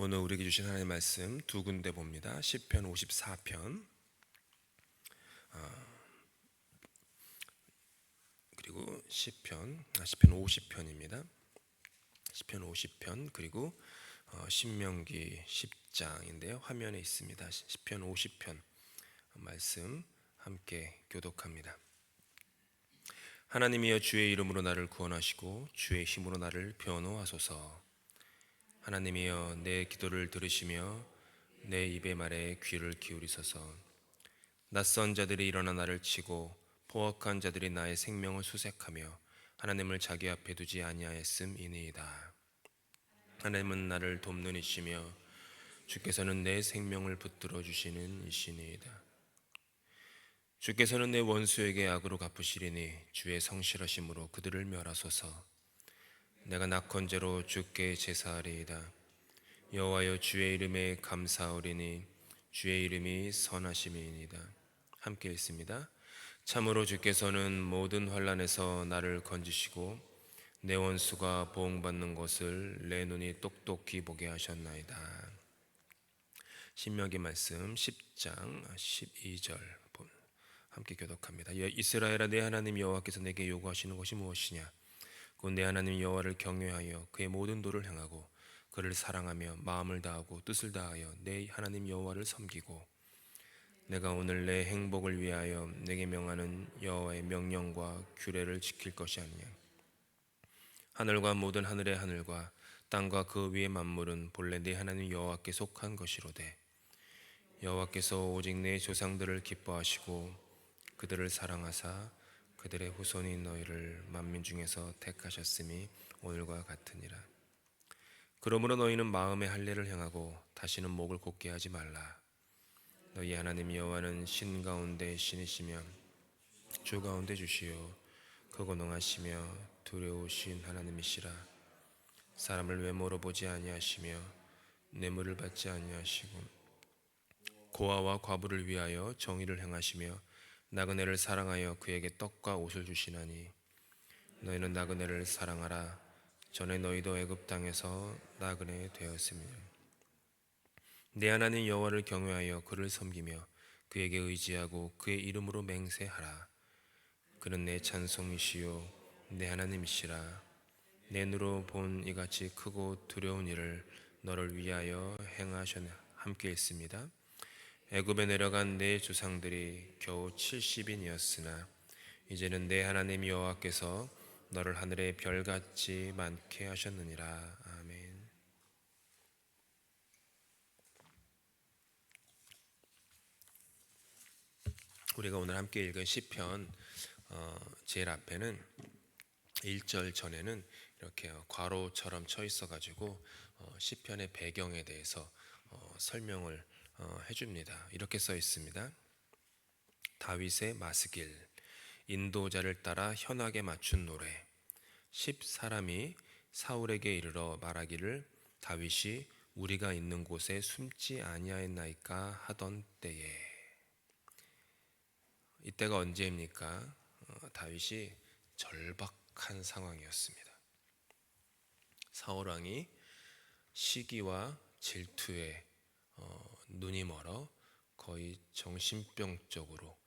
오늘 우리에게 주신 하나님의 말씀 두 군데 봅니다. 시편 54편 그리고 시편 50편입니다. 시편 50편 그리고 신명기 10장인데요. 화면에 있습니다. 시편 50편 말씀 함께 교독합니다. 하나님이여, 주의 이름으로 나를 구원하시고 주의 힘으로 나를 변호하소서. 하나님이여, 내 기도를 들으시며 내 입의 말에 귀를 기울이소서. 낯선 자들이 일어나 나를 치고 포악한 자들이 나의 생명을 수색하며 하나님을 자기 앞에 두지 아니하였음이니이다. 하나님은 나를 돕는 이시며 주께서는 내 생명을 붙들어 주시는 이시니이다. 주께서는 내 원수에게 악으로 갚으시리니 주의 성실하심으로 그들을 멸하소서. 내가 낙헌제로 주께 제사하리이다. 여호와여, 주의 이름에 감사하오리니 주의 이름이 선하심이니이다. 함께 읽습니다. 참으로 주께서는 모든 환난에서 나를 건지시고 내 원수가 보응받는 것을 내 눈이 똑똑히 보게 하셨나이다. 신명기 말씀 10장 12절 함께 교독합니다. 이스라엘아, 내 하나님 여호와께서 내게 요구하시는 것이 무엇이냐? 곧 내 하나님 여호와를 경외하여 그의 모든 도를 행하고 그를 사랑하며 마음을 다하고 뜻을 다하여 내 하나님 여호와를 섬기고, 내가 오늘 내 행복을 위하여 내게 명하는 여호와의 명령과 규례를 지킬 것이 아니냐. 하늘과 모든 하늘의 하늘과 땅과 그 위의 만물은 본래 내 하나님 여호와께 속한 것이로되, 여호와께서 오직 내 조상들을 기뻐하시고 그들을 사랑하사 그들의 후손이 너희를 만민 중에서 택하셨음이 오늘과 같으니라. 그러므로 너희는 마음의 할례를 행하고 다시는 목을 곧게 하지 말라. 너희 하나님 여호와는 신 가운데 신이시며 주 가운데 주시요 크고 능하시며 두려우신 하나님이시라. 사람을 외모로 보지 아니하시며 뇌물을 받지 아니하시고 고아와 과부를 위하여 정의를 행하시며 나그네를 사랑하여 그에게 떡과 옷을 주시나니, 너희는 나그네를 사랑하라. 전에 너희도 애굽 땅에서 나그네 되었으며 내 하나님 여호와를 경외하여 그를 섬기며 그에게 의지하고 그의 이름으로 맹세하라. 그는 내 찬송이시요 내 하나님이시라. 내 눈으로 본 이같이 크고 두려운 일을 너를 위하여 행하셨네. 함께 있습니다. 애굽에 내려간 내 조상들이 겨우 70인이었으나 이제는 내 하나님 여호와께서 너를 하늘의 별같이 많게 하셨느니라. 아멘. 우리가 오늘 함께 읽은 시편 제일 앞에는 1절 전에는 이렇게 괄호처럼 쳐 있어가지고 시편의 배경에 대해서 설명을 해줍니다. 이렇게 써 있습니다. 다윗의 마스길, 인도자를 따라 현악에 맞춘 노래. 10사람이 사울에게 이르러 말하기를 다윗이 우리가 있는 곳에 숨지 아니하였나이까 하던 때에. 이때가 언제입니까? 다윗이 절박한 상황이었습니다. 사울 왕이 시기와 질투에 눈이 멀어 거의 정신병적으로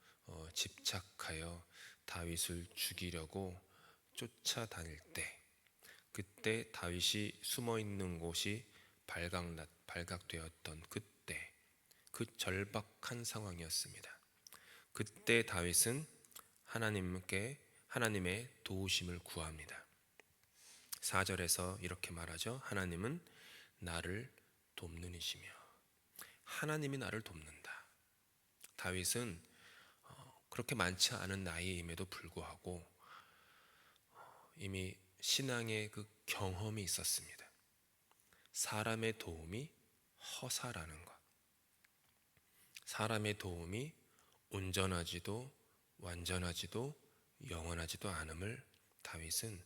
집착하여 다윗을 죽이려고 쫓아다닐 때, 그때 다윗이 숨어 있는 곳이 발각되었던 그때, 그 절박한 상황이었습니다. 그때 다윗은 하나님의 도우심을 구합니다. 4절에서 이렇게 말하죠. 하나님은 나를 돕는 이시며. 하나님이 나를 돕는다. 다윗은 그렇게 많지 않은 나이임에도 불구하고 이미 신앙의 그 경험이 있었습니다. 사람의 도움이 허사라는 것, 사람의 도움이 온전하지도 완전하지도 영원하지도 않음을 다윗은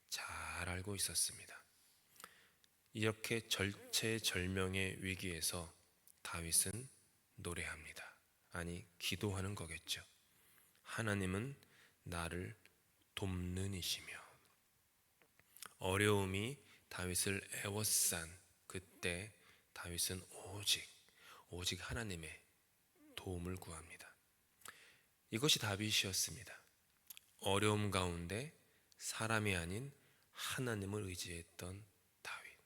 잘 알고 있었습니다. 이렇게 절체절명의 위기에서 다윗은 노래합니다. 아니, 기도하는 거겠죠. 하나님은 나를 돕는 이시며. 어려움이 다윗을 애워싼 그때 다윗은 오직 하나님의 도움을 구합니다. 이것이 다윗이었습니다. 어려움 가운데 사람이 아닌 하나님을 의지했던 다윗.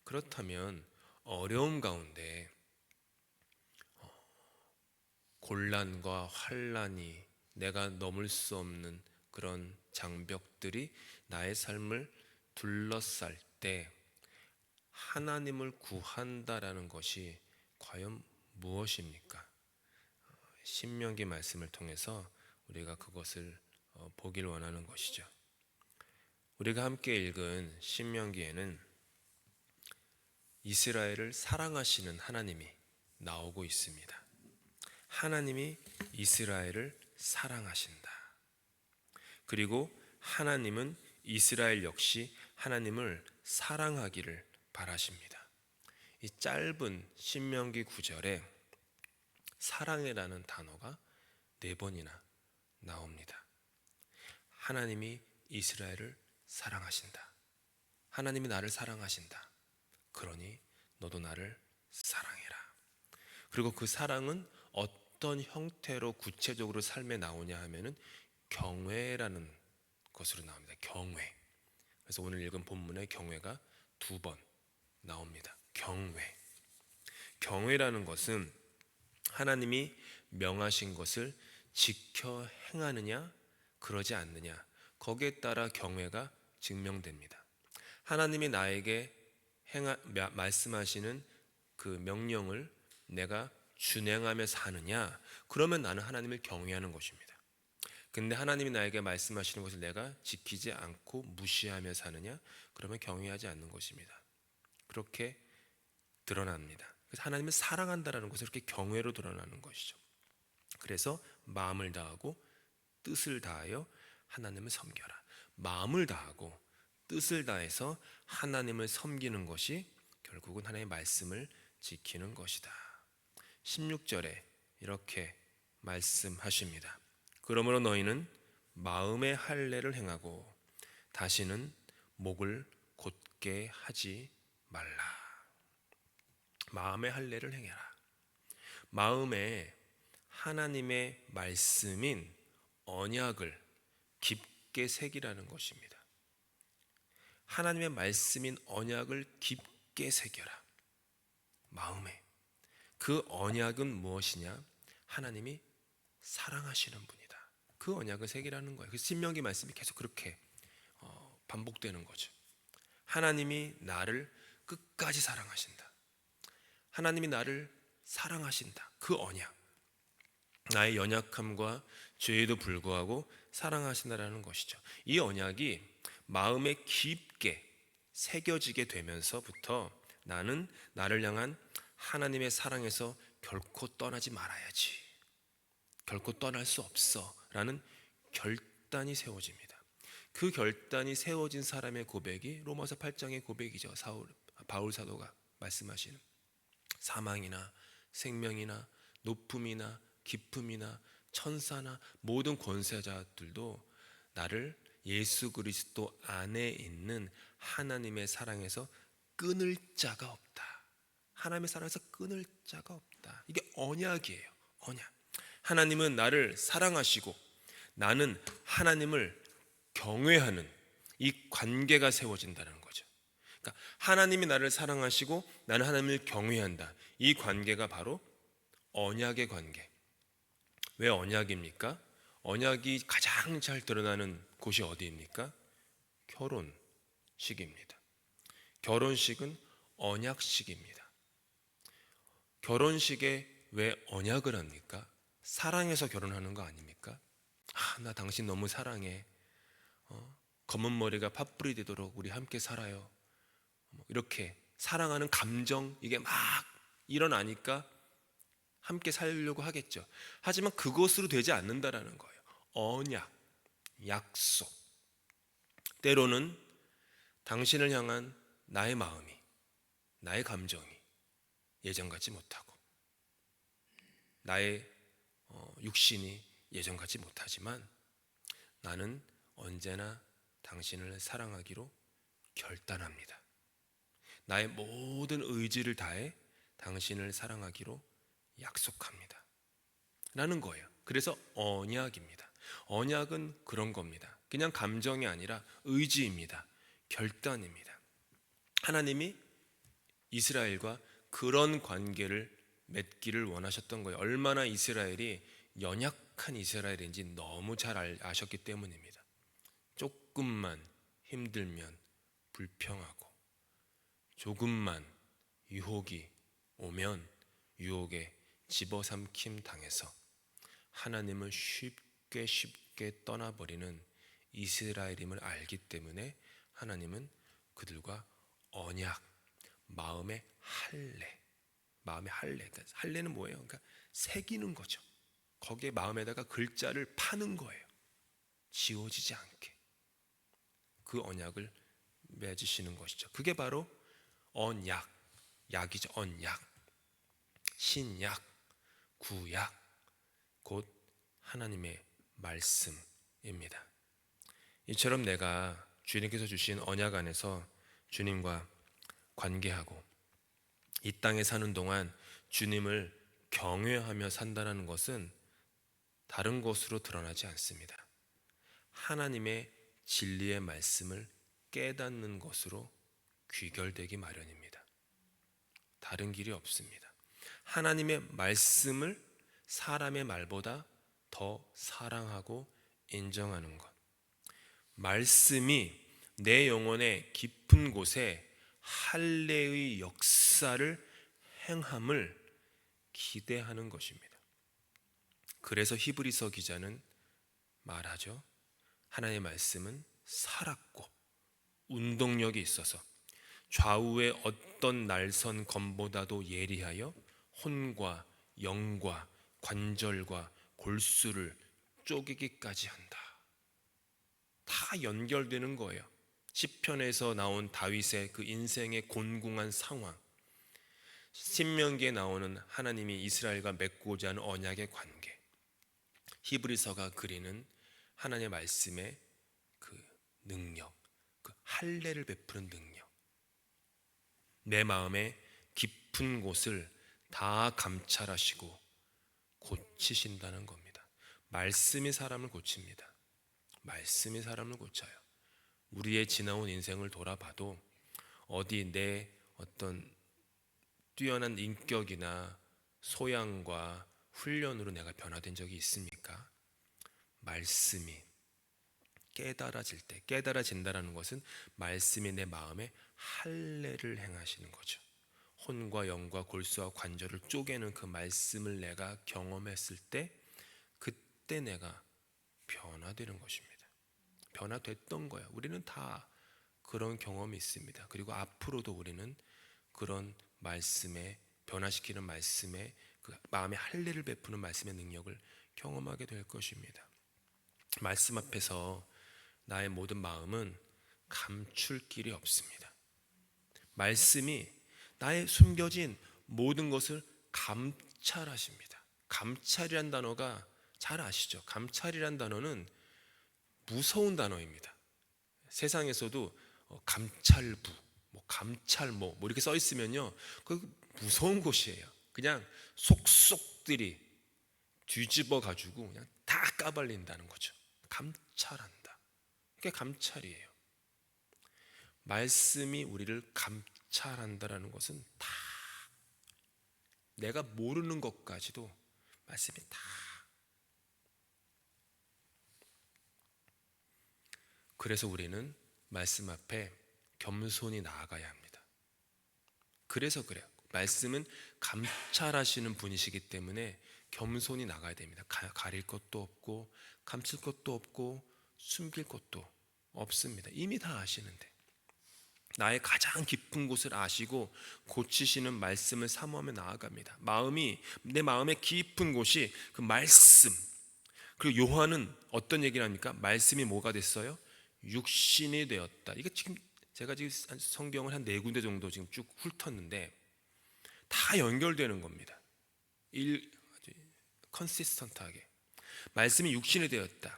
그렇다면 어려움 가운데 곤란과 환란이, 내가 넘을 수 없는 그런 장벽들이 나의 삶을 둘러쌀 때 하나님을 구한다라는 것이 과연 무엇입니까? 신명기 말씀을 통해서 우리가 그것을 보길 원하는 것이죠. 우리가 함께 읽은 신명기에는 이스라엘을 사랑하시는 하나님이 나오고 있습니다. 하나님이 이스라엘을 사랑하신다. 그리고 하나님은 이스라엘 역시 하나님을 사랑하기를 바라십니다. 이 짧은 신명기 9절에 사랑이라는 단어가 4번이나 나옵니다. 하나님이 이스라엘을 사랑하신다. 하나님이 나를 사랑하신다. 그러니 너도 나를 사랑해라. 그리고 그 사랑은 어떤 형태로 구체적으로 삶에 나오냐 하면은 경외라는 것으로 나옵니다. 경외. 그래서 오늘 읽은 본문에 경외가 2번 나옵니다. 경외. 경외라는 것은 하나님이 명하신 것을 지켜 행하느냐 그러지 않느냐, 거기에 따라 경외가 증명됩니다. 하나님이 나에게 말씀하시는 그 명령을 내가 준행하며 사느냐, 그러면 나는 하나님을 경외하는 것입니다. 근데 하나님이 나에게 말씀하시는 것을 내가 지키지 않고 무시하며 사느냐, 그러면 경외하지 않는 것입니다. 그렇게 드러납니다. 그래서 하나님을 사랑한다라는 것은 이렇게 경외로 드러나는 것이죠. 그래서 마음을 다하고 뜻을 다하여 하나님을 섬겨라. 마음을 다하고 뜻을 다해서 하나님을 섬기는 것이 결국은 하나님의 말씀을 지키는 것이다. 16절에 이렇게 말씀하십니다. 그러므로 너희는 마음의 할례를 행하고 다시는 목을 곧게 하지 말라. 마음의 할례를 행해라. 마음에 하나님의 말씀인 언약을 깊게 새기라는 것입니다. 하나님의 말씀인 언약을 깊게 새겨라. 마음에. 그 언약은 무엇이냐? 하나님이 사랑하시는 분이다. 그 언약을 새기라는 거예요. 그래서 신명기 말씀이 계속 그렇게 반복되는 거죠. 하나님이 나를 끝까지 사랑하신다. 하나님이 나를 사랑하신다. 그 언약. 나의 연약함과 죄에도 불구하고 사랑하신다라는 것이죠. 이 언약이 마음에 깊게 새겨지게 되면서부터 나는 나를 향한 하나님의 사랑에서 결코 떠나지 말아야지, 결코 떠날 수 없어 라는 결단이 세워집니다. 그 결단이 세워진 사람의 고백이 로마서 8장의 고백이죠. 바울 사도가 말씀하시는 사망이나 생명이나 높음이나 깊음이나 천사나 모든 권세자들도 나를 예수 그리스도 안에 있는 하나님의 사랑에서 끊을 자가 없다. 하나님의 사랑에서 끊을 자가 없다. 이게 언약이에요. 언약. 하나님은 나를 사랑하시고 나는 하나님을 경외하는 이 관계가 세워진다는 거죠. 그러니까 하나님이 나를 사랑하시고 나는 하나님을 경외한다. 이 관계가 바로 언약의 관계. 왜 언약입니까? 언약이 가장 잘 드러나는 곳이 어디입니까? 결혼식입니다. 결혼식은 언약식입니다. 결혼식에 왜 언약을 합니까? 사랑해서 결혼하는 거 아닙니까? 나 당신 너무 사랑해. 검은 머리가 팥불이 되도록 우리 함께 살아요. 이렇게 사랑하는 감정, 이게 막 일어나니까 함께 살려고 하겠죠. 하지만 그것으로 되지 않는다라는 거예요. 언약, 약속. 때로는 당신을 향한 나의 마음이, 나의 감정이 예전 같지 못하고 나의 육신이 예전 같지 못하지만 나는 언제나 당신을 사랑하기로 결단합니다. 나의 모든 의지를 다해 당신을 사랑하기로 약속합니다 라는 거예요. 그래서 언약입니다. 언약은 그런 겁니다. 그냥 감정이 아니라 의지입니다. 결단입니다. 하나님이 이스라엘과 그런 관계를 맺기를 원하셨던 거예요. 얼마나 이스라엘이 연약한 이스라엘인지 너무 잘 아셨기 때문입니다. 조금만 힘들면 불평하고, 조금만 유혹이 오면 유혹에 집어삼킴 당해서 하나님을 쉽게 떠나버리는 이스라엘임을 알기 때문에 하나님은 그들과 언약, 마음의 할례, 그러니까 할례는 뭐예요? 그러니까 새기는 거죠. 거기에 마음에다가 글자를 파는 거예요. 지워지지 않게 그 언약을 맺으시는 것이죠. 그게 바로 언약, 약이죠. 언약, 신약, 구약, 곧 하나님의 말씀입니다. 이처럼 내가 주님께서 주신 언약 안에서 주님과 관계하고 이 땅에 사는 동안 주님을 경외하며 산다는 것은 다른 것으로 드러나지 않습니다. 하나님의 진리의 말씀을 깨닫는 것으로 귀결되기 마련입니다. 다른 길이 없습니다. 하나님의 말씀을 사람의 말보다 더 사랑하고 인정하는 것, 말씀이 내 영혼의 깊은 곳에 할례의 역사를 행함을 기대하는 것입니다. 그래서 히브리서 기자는 말하죠. 하나님의 말씀은 살았고 운동력이 있어서 좌우의 어떤 날선 검보다도 예리하여 혼과 영과 관절과 골수를 쪼개기까지 한다. 다 연결되는 거예요. 시편에서 나온 다윗의 그 인생의 곤궁한 상황, 신명기에 나오는 하나님이 이스라엘과 맺고자 하는 언약의 관계, 히브리서가 그리는 하나님의 말씀의 그 능력, 그 할례를 베푸는 능력, 내 마음의 깊은 곳을 다 감찰하시고 고치신다는 겁니다. 말씀이 사람을 고칩니다. 말씀이 사람을 고쳐요. 우리의 지나온 인생을 돌아봐도 어디 내 어떤 뛰어난 인격이나 소양과 훈련으로 내가 변화된 적이 있습니까? 말씀이 깨달아진다라는 것은 말씀이 내 마음에 할례를 행하시는 거죠. 혼과 영과 골수와 관절을 쪼개는 그 말씀을 내가 경험했을 때, 그때 내가 변화되는 것입니다. 변화됐던 거야. 우리는 다 그런 경험이 있습니다. 그리고 앞으로도 우리는 그런 말씀에, 변화시키는 말씀에, 그 마음의 할례를 베푸는 말씀의 능력을 경험하게 될 것입니다. 말씀 앞에서 나의 모든 마음은 감출 길이 없습니다. 말씀이 나의 숨겨진 모든 것을 감찰하십니다. 감찰이란 단어가 잘 아시죠? 감찰이란 단어는 무서운 단어입니다. 세상에서도 감찰부, 감찰모 이렇게 써 있으면요, 그 무서운 곳이에요. 그냥 속속들이 뒤집어 가지고 그냥 다 까발린다는 거죠. 감찰한다. 그게 감찰이에요. 말씀이 우리를 감찰한다라는 것은 다 내가 모르는 것까지도 말씀이 다. 그래서 우리는 말씀 앞에 겸손히 나아가야 합니다. 그래서 그래요. 말씀은 감찰하시는 분이시기 때문에 겸손히 나가야 됩니다. 가릴 것도 없고 감출 것도 없고 숨길 것도 없습니다. 이미 다 아시는데 나의 가장 깊은 곳을 아시고 고치시는 말씀을 사모하며 나아갑니다. 내 마음의 깊은 곳이 그 말씀. 그리고 요한은 어떤 얘기를 합니까? 말씀이 뭐가 됐어요? 육신이 되었다. 이게 지금 제가 지금 성경을 한 4군데 정도 지금 쭉 훑었는데 다 연결되는 겁니다. 컨시스턴트하게 말씀이 육신이 되었다.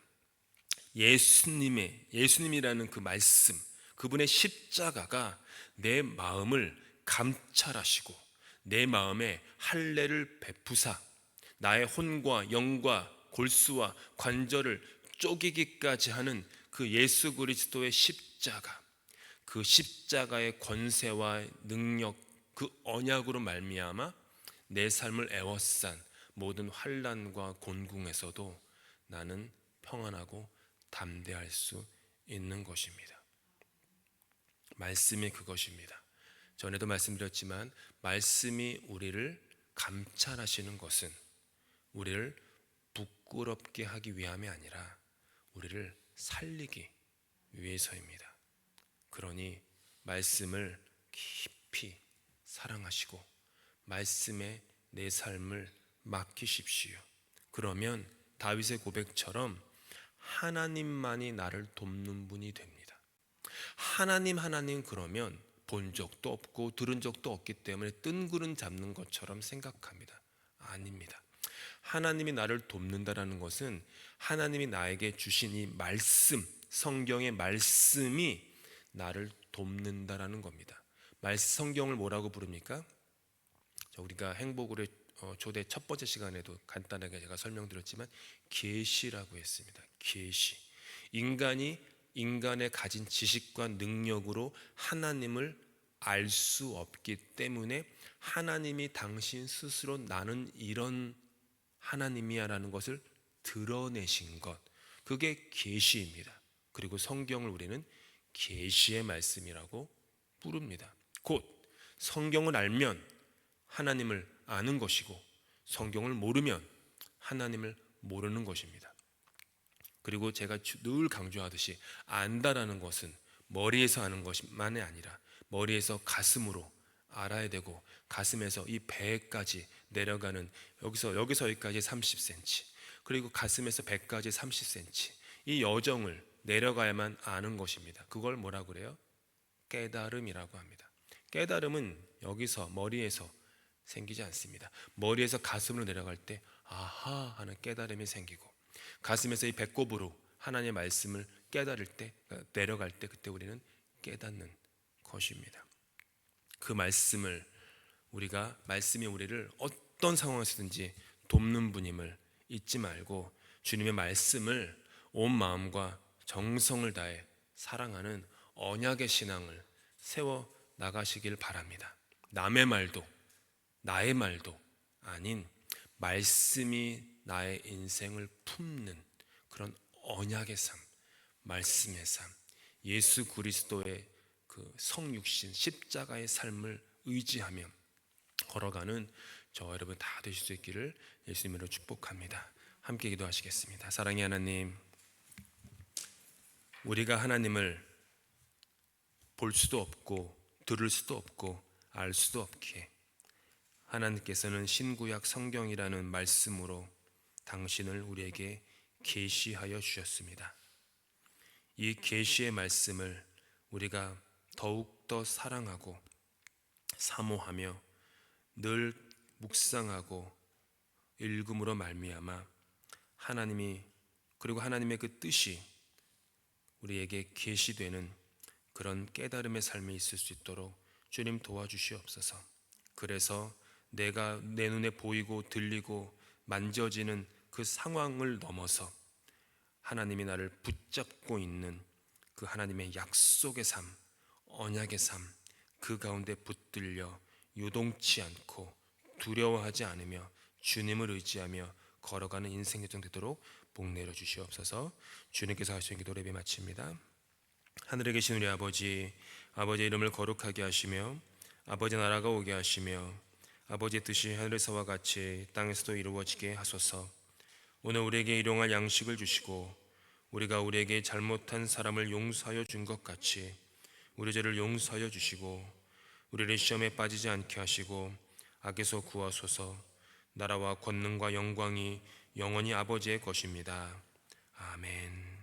예수님이라는 그 말씀, 그분의 십자가가 내 마음을 감찰하시고 내 마음에 할례를 베푸사 나의 혼과 영과 골수와 관절을 쪼개기까지 하는 그 예수 그리스도의 십자가, 그 십자가의 권세와 능력, 그 언약으로 말미암아 내 삶을 에워싼 모든 환난과 곤궁에서도 나는 평안하고 담대할 수 있는 것입니다. 말씀이 그것입니다. 전에도 말씀드렸지만 말씀이 우리를 감찰하시는 것은 우리를 부끄럽게 하기 위함이 아니라 우리를 살리기 위해서입니다. 그러니 말씀을 깊이 사랑하시고 말씀에 내 삶을 맡기십시오. 그러면 다윗의 고백처럼 하나님만이 나를 돕는 분이 됩니다. 하나님 그러면 본 적도 없고 들은 적도 없기 때문에 뜬구름 잡는 것처럼 생각합니다. 아닙니다. 하나님이 나를 돕는다라는 것은 하나님이 나에게 주신 이 말씀, 성경의 말씀이 나를 돕는다라는 겁니다. 성경을 뭐라고 부릅니까? 우리가 행복으로의 초대 첫 번째 시간에도 간단하게 제가 설명드렸지만 계시라고 했습니다. 계시. 인간의 가진 지식과 능력으로 하나님을 알 수 없기 때문에 하나님이 당신 스스로 나는 이런 하나님이야라는 것을 드러내신 것, 그게 계시입니다. 그리고 성경을 우리는 계시의 말씀이라고 부릅니다. 곧 성경을 알면 하나님을 아는 것이고 성경을 모르면 하나님을 모르는 것입니다. 그리고 제가 늘 강조하듯이 안다라는 것은 머리에서 아는 것만이 아니라 머리에서 가슴으로 알아야 되고 가슴에서 이 배까지 내려가는 여기서 여기까지 30cm 그리고 가슴에서 배까지 30cm 이 여정을 내려가야만 아는 것입니다. 그걸 뭐라고 그래요? 깨달음이라고 합니다. 깨달음은 여기서 머리에서 생기지 않습니다. 머리에서 가슴으로 내려갈 때 아하 하는 깨달음이 생기고 가슴에서 이 배꼽으로 하나님의 말씀을 깨달을 때 내려갈 때 그때 우리는 깨닫는 것입니다. 그 말씀이 우리를 어떤 상황에서든지 돕는 분임을 잊지 말고 주님의 말씀을 온 마음과 정성을 다해 사랑하는 언약의 신앙을 세워 나가시길 바랍니다. 남의 말도 나의 말도 아닌 말씀이 나의 인생을 품는 그런 언약의 삶, 말씀의 삶, 예수 그리스도의 그 성육신 십자가의 삶을 의지하며 걸어가는 저 여러분 다 되실 수 있기를 예수님으로 축복합니다. 함께 기도하시겠습니다. 사랑의 하나님, 우리가 하나님을 볼 수도 없고 들을 수도 없고 알 수도 없기에 하나님께서는 신구약 성경이라는 말씀으로 당신을 우리에게 계시하여 주셨습니다. 이 계시의 말씀을 우리가 더욱더 사랑하고 사모하며 늘 묵상하고 읽음으로 말미암아 그리고 하나님의 그 뜻이 우리에게 계시되는 그런 깨달음의 삶이 있을 수 있도록 주님 도와주시옵소서. 그래서 내가 내 눈에 보이고 들리고 만져지는 그 상황을 넘어서 하나님이 나를 붙잡고 있는 그 하나님의 약속의 삶, 언약의 삶, 그 가운데 붙들려 요동치 않고 두려워하지 않으며 주님을 의지하며 걸어가는 인생 여정 되도록 복 내려 주시옵소서. 주님께서 하시는 기도 예배 마칩니다. 하늘에 계신 우리 아버지의 이름을 거룩하게 하시며 아버지 나라가 오게 하시며 아버지의 뜻이 하늘에서와 같이 땅에서도 이루어지게 하소서. 오늘 우리에게 일용할 양식을 주시고 우리에게 잘못한 사람을 용서하여 준 것 같이 우리 죄를 용서하여 주시고 우리를 시험에 빠지지 않게 하시고 악에서 구하소서. 나라와 권능과 영광이 영원히 아버지의 것입니다. 아멘.